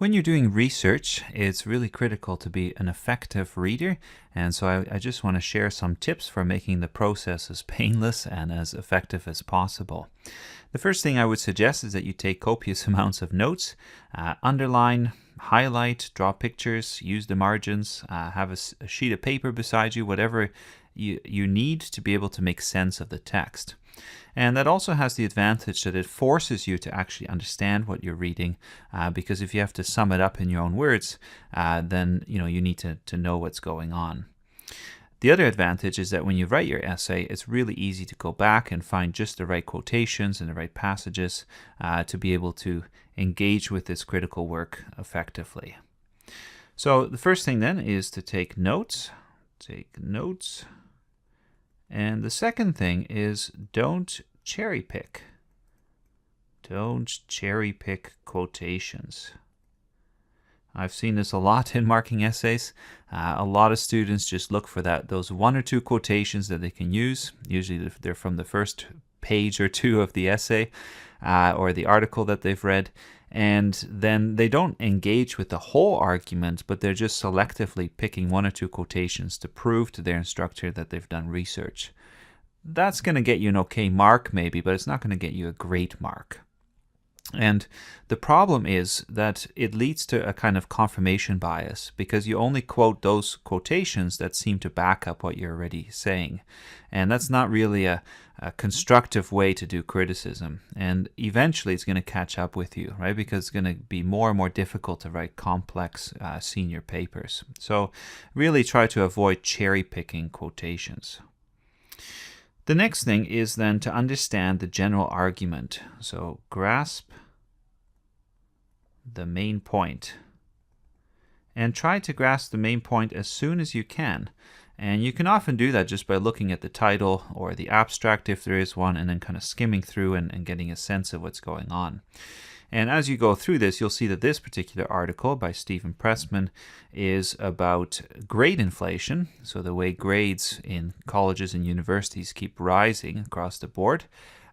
When you're doing research, it's really critical to be an effective reader, and so I just want to share some tips for making the process as painless and as effective as possible. The first thing I would suggest is that you take copious amounts of notes, underline, highlight, draw pictures, use the margins, have a sheet of paper beside you, whatever you need to be able to make sense of the text. And that also has the advantage that it forces you to actually understand what you're reading, because if you have to sum it up in your own words, then you need to know what's going on. The other advantage is that when you write your essay, it's really easy to go back and find just the right quotations and the right passages to be able to engage with this critical work effectively. So the first thing then is to take notes. And the second thing is don't cherry pick. Don't cherry pick quotations. I've seen this a lot in marking essays. A lot of students just look for those one or two quotations that they can use. Usually they're from the first page or two of the essay or the article that they've read. And then they don't engage with the whole argument, but they're just selectively picking one or two quotations to prove to their instructor that they've done research. That's going to get you an okay mark maybe, but it's not going to get you a great mark. And the problem is that it leads to a kind of confirmation bias, because you only quote those quotations that seem to back up what you're already saying. And that's not really a constructive way to do criticism. And eventually it's going to catch up with you, right? Because it's going to be more and more difficult to write complex senior papers. So really try to avoid cherry picking quotations. The next thing is then to understand the general argument. So grasp the main point. And try to grasp the main point as soon as you can. And you can often do that just by looking at the title or the abstract if there is one, and then kind of skimming through and getting a sense of what's going on. And as you go through this, you'll see that this particular article by Stephen Pressman is about grade inflation, so the way grades in colleges and universities keep rising across the board.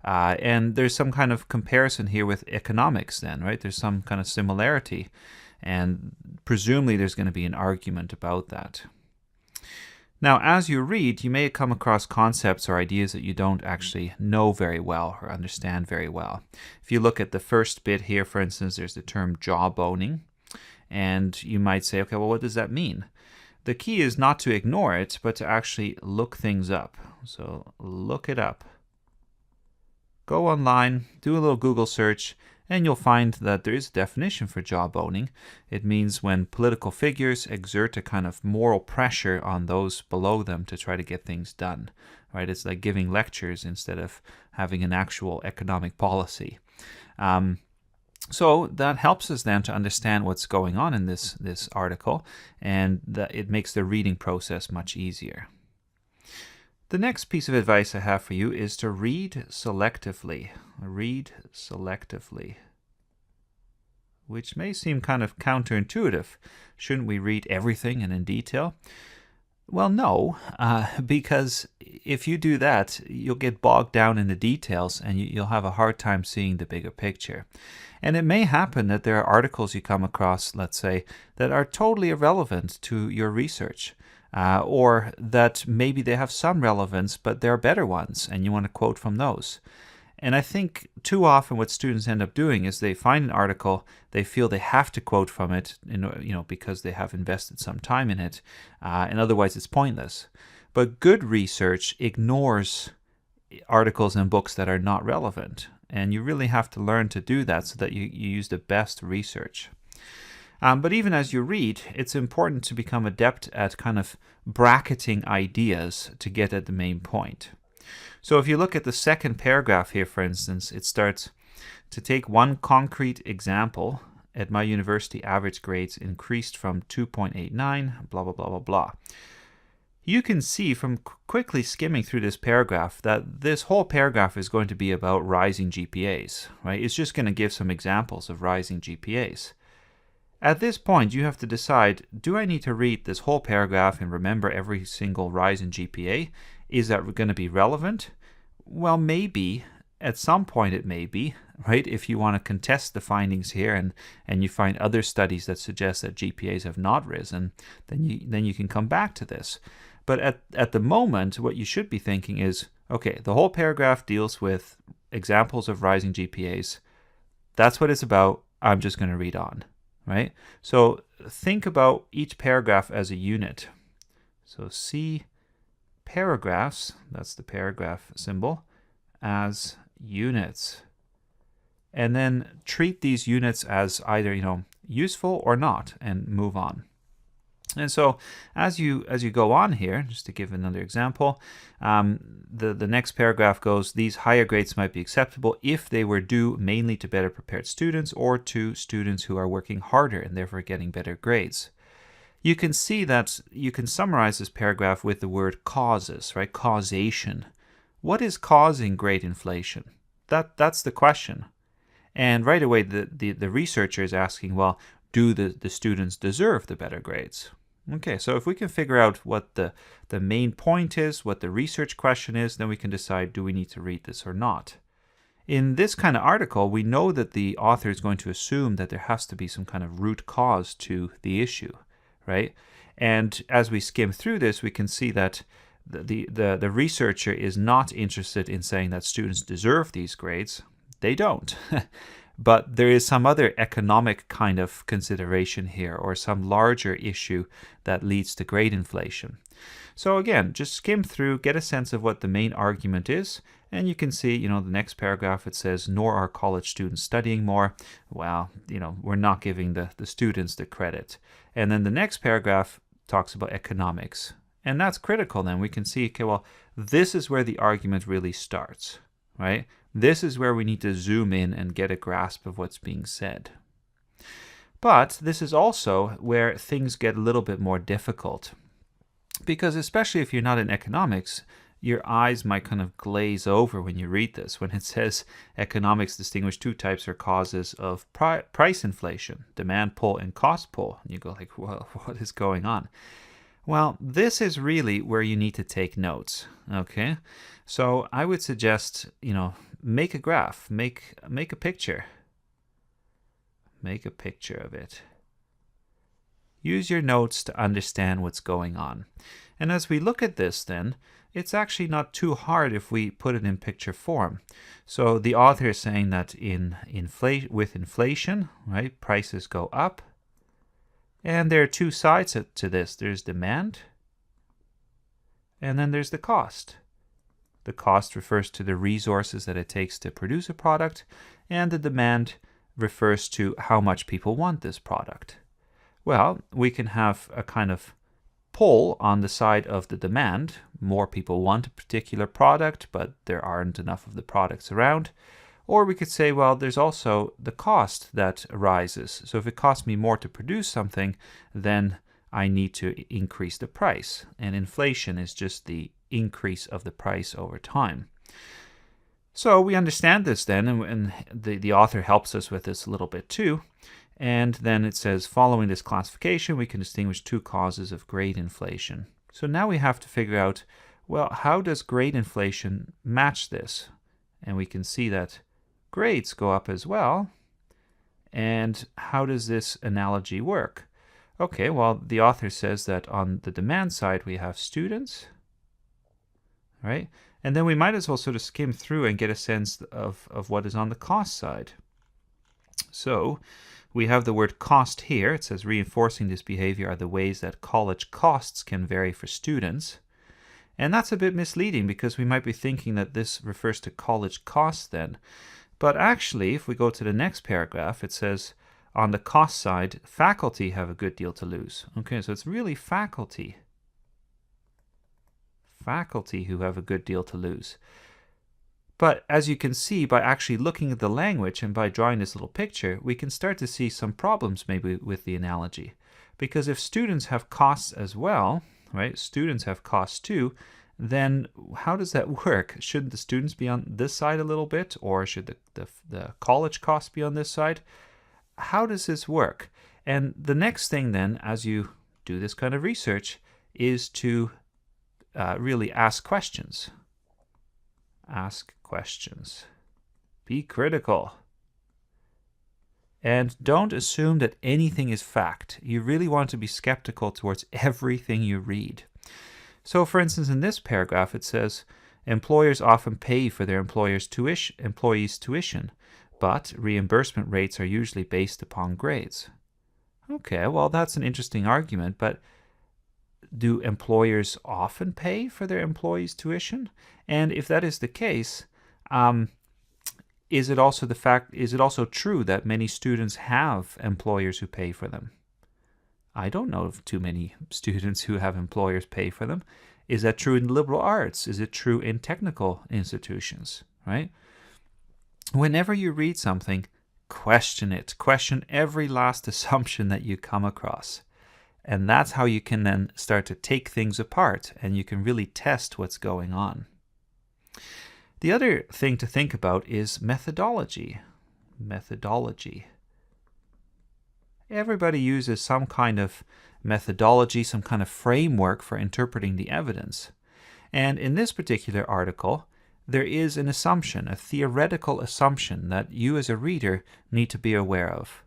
And there's some kind of comparison here with economics then, right? There's some kind of similarity, and presumably there's going to be an argument about that. Now, as you read, you may come across concepts or ideas that you don't actually know very well or understand very well. If you look at the first bit here, for instance, there's the term jawboning, and you might say, okay, well, what does that mean? The key is not to ignore it, but to actually look things up. So look it up. Go online, do a little Google search, and you'll find that there is a definition for jawboning. It means when political figures exert a kind of moral pressure on those below them to try to get things done. Right? It's like giving lectures instead of having an actual economic policy. So that helps us then to understand what's going on in this article, and that it makes the reading process much easier. The next piece of advice I have for you is to read selectively. Read selectively. Which may seem kind of counterintuitive. Shouldn't we read everything and in detail? Well, no, because if you do that, you'll get bogged down in the details and you'll have a hard time seeing the bigger picture. And it may happen that there are articles you come across, let's say, that are totally irrelevant to your research. Or that maybe they have some relevance, but there are better ones, and you want to quote from those. And I think too often what students end up doing is they find an article, they feel they have to quote from it, because they have invested some time in it, and otherwise it's pointless. But good research ignores articles and books that are not relevant, and you really have to learn to do that so that you use the best research. But even as you read, it's important to become adept at kind of bracketing ideas to get at the main point. So if you look at the second paragraph here, for instance, it starts, to take one concrete example, at my university average grades increased from 2.89, blah, blah, blah, blah, blah. You can see from quickly skimming through this paragraph that this whole paragraph is going to be about rising GPAs, right? It's just going to give some examples of rising GPAs. At this point, you have to decide, do I need to read this whole paragraph and remember every single rise in GPA? Is that going to be relevant? Well, maybe. At some point it may be, right? If you want to contest the findings here and you find other studies that suggest that GPAs have not risen, then you can come back to this. But at the moment, what you should be thinking is, okay, the whole paragraph deals with examples of rising GPAs. That's what it's about. I'm just going to read on, right? So think about each paragraph as a unit. So see paragraphs, that's the paragraph symbol, as units. And then treat these units as either, useful or not, and move on. And so as you go on here, just to give another example, the next paragraph goes, these higher grades might be acceptable if they were due mainly to better prepared students or to students who are working harder and therefore getting better grades. You can see that you can summarize this paragraph with the word causes, right? Causation. What is causing grade inflation? That's the question. And right away, the researcher is asking, well, do the students deserve the better grades? Okay, so if we can figure out what the main point is, what the research question is, then we can decide, do we need to read this or not? In this kind of article, we know that the author is going to assume that there has to be some kind of root cause to the issue, right? And as we skim through this, we can see that the researcher is not interested in saying that students deserve these grades. They don't. But there is some other economic kind of consideration here, or some larger issue that leads to grade inflation. So again, just skim through, get a sense of what the main argument is, and you can see, the next paragraph it says, nor are college students studying more. Well, we're not giving the students the credit. And then the next paragraph talks about economics. And that's critical then. We can see, okay, well, this is where the argument really starts, right? This is where we need to zoom in and get a grasp of what's being said. But this is also where things get a little bit more difficult. Because especially if you're not in economics, your eyes might kind of glaze over when you read this. When it says economics distinguish two types or causes of price inflation, demand pull and cost pull. And you go like, well, what is going on? Well, this is really where you need to take notes, okay? So I would suggest, make a graph, make a picture. Make a picture of it. Use your notes to understand what's going on. And as we look at this then, it's actually not too hard if we put it in picture form. So the author is saying that with inflation, right, prices go up. And there are two sides to this. There's demand, and then there's the cost. The cost refers to the resources that it takes to produce a product, and the demand refers to how much people want this product. Well, we can have a kind of pull on the side of the demand. More people want a particular product, but there aren't enough of the products around. Or we could say, well, there's also the cost that arises. So if it costs me more to produce something, then I need to increase the price. And inflation is just the increase of the price over time. So we understand this then, and the author helps us with this a little bit too. And then it says, following this classification, we can distinguish two causes of grade inflation. So now we have to figure out, well, how does grade inflation match this? And we can see that grades go up as well. And how does this analogy work? Okay, well, the author says that on the demand side, we have students, right? And then we might as well sort of skim through and get a sense of what is on the cost side. So we have the word cost here. It says reinforcing this behavior are the ways that college costs can vary for students. And that's a bit misleading because we might be thinking that this refers to college costs then. But actually, if we go to the next paragraph, it says on the cost side, faculty have a good deal to lose. Okay, so it's really faculty who have a good deal to lose. But as you can see, by actually looking at the language and by drawing this little picture, we can start to see some problems maybe with the analogy. Because if students have costs as well, right, students have costs too, then how does that work? Shouldn't the students be on this side a little bit, or should the college costs be on this side? How does this work? And the next thing then, as you do this kind of research, is to really ask questions. Ask questions. Be critical. And don't assume that anything is fact. You really want to be skeptical towards everything you read. So, for instance, in this paragraph, it says, employers often pay for their employees' tuition, but reimbursement rates are usually based upon grades. Okay, well, that's an interesting argument, but do employers often pay for their employees' tuition? And if that is the case, is it also true that many students have employers who pay for them? I don't know of too many students who have employers pay for them. Is that true in liberal arts? Is it true in technical institutions, right? Whenever you read something, question it. Question every last assumption that you come across. And that's how you can then start to take things apart and you can really test what's going on. The other thing to think about is methodology. Methodology. Everybody uses some kind of methodology, some kind of framework for interpreting the evidence. And in this particular article, there is an assumption, a theoretical assumption that you as a reader need to be aware of.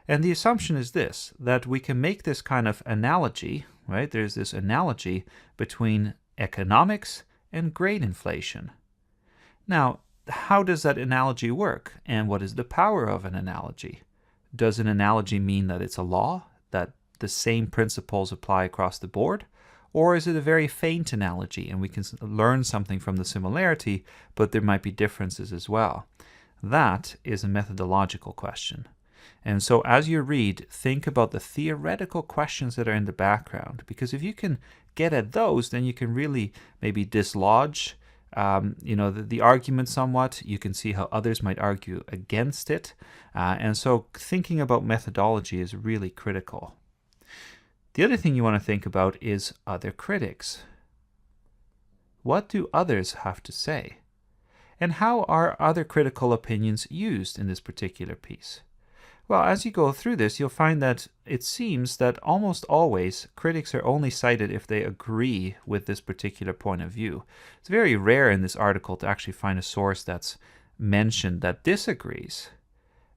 And the assumption is this, that we can make this kind of analogy, right? There's this analogy between economics and grade inflation. Now, how does that analogy work? And what is the power of an analogy? Does an analogy mean that it's a law, that the same principles apply across the board? Or is it a very faint analogy and we can learn something from the similarity, but there might be differences as well? That is a methodological question. And so as you read, think about the theoretical questions that are in the background, because if you can get at those, then you can really maybe dislodge the argument somewhat. You can see how others might argue against it. And so thinking about methodology is really critical. The other thing you want to think about is other critics. What do others have to say? And how are other critical opinions used in this particular piece? Well, as you go through this, you'll find that it seems that almost always critics are only cited if they agree with this particular point of view. It's very rare in this article to actually find a source that's mentioned that disagrees.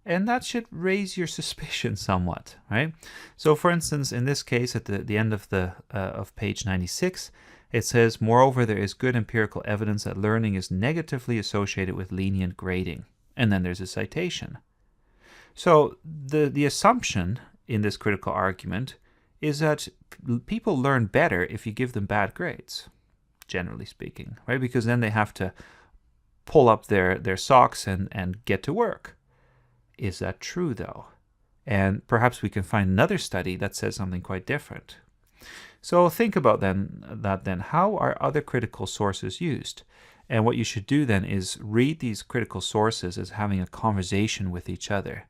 And that should raise your suspicion somewhat, right? So for instance, in this case, at the end of page 96, it says, moreover, there is good empirical evidence that learning is negatively associated with lenient grading. And then there's a citation. So the assumption in this critical argument is that people learn better if you give them bad grades, generally speaking, right? Because then they have to pull up their socks and get to work. Is that true, though? And perhaps we can find another study that says something quite different. So think about then, how are other critical sources used? And what you should do then is read these critical sources as having a conversation with each other.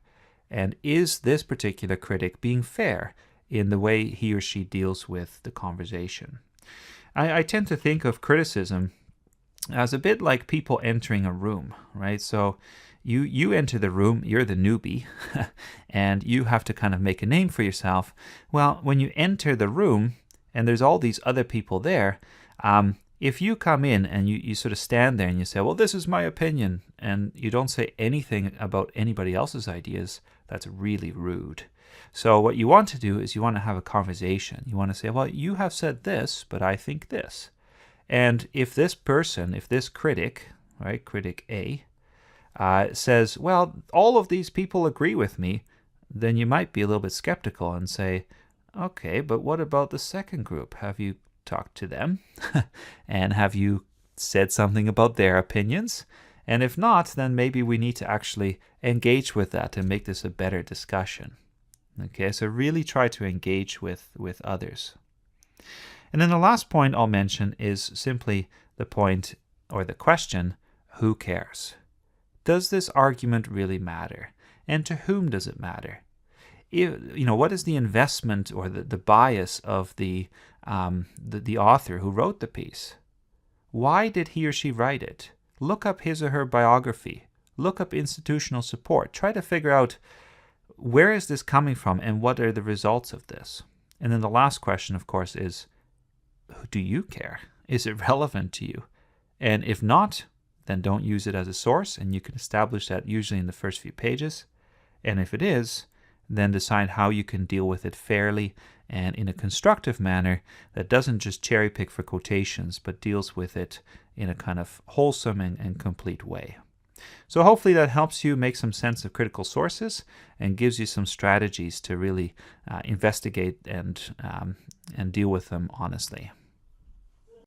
And is this particular critic being fair in the way he or she deals with the conversation? I tend to think of criticism as a bit like people entering a room, right? So you enter the room, you're the newbie, and you have to kind of make a name for yourself. Well, when you enter the room and there's all these other people there, if you come in and you sort of stand there and you say, well, this is my opinion, and you don't say anything about anybody else's ideas, that's really rude. So what you want to do is you want to have a conversation. You want to say, well, you have said this, but I think this. And if this critic, right, critic A, says, well, all of these people agree with me, then you might be a little bit skeptical and say, okay, but what about the second group? Have you talked to them? And have you said something about their opinions? And if not, then maybe we need to actually engage with that and make this a better discussion. Okay, so really try to engage with others. And then the last point I'll mention is simply the point or the question, who cares? Does this argument really matter? And to whom does it matter? What is the investment or the bias of the author who wrote the piece? Why did he or she write it? Look up his or her biography. Look up institutional support. Try to figure out where is this coming from and what are the results of this. And then the last question, of course, is, do you care? Is it relevant to you? And if not, then don't use it as a source, and you can establish that usually in the first few pages. And if it is, then decide how you can deal with it fairly and in a constructive manner that doesn't just cherry pick for quotations, but deals with it in a kind of wholesome and complete way. So hopefully that helps you make some sense of critical sources and gives you some strategies to really investigate and deal with them honestly.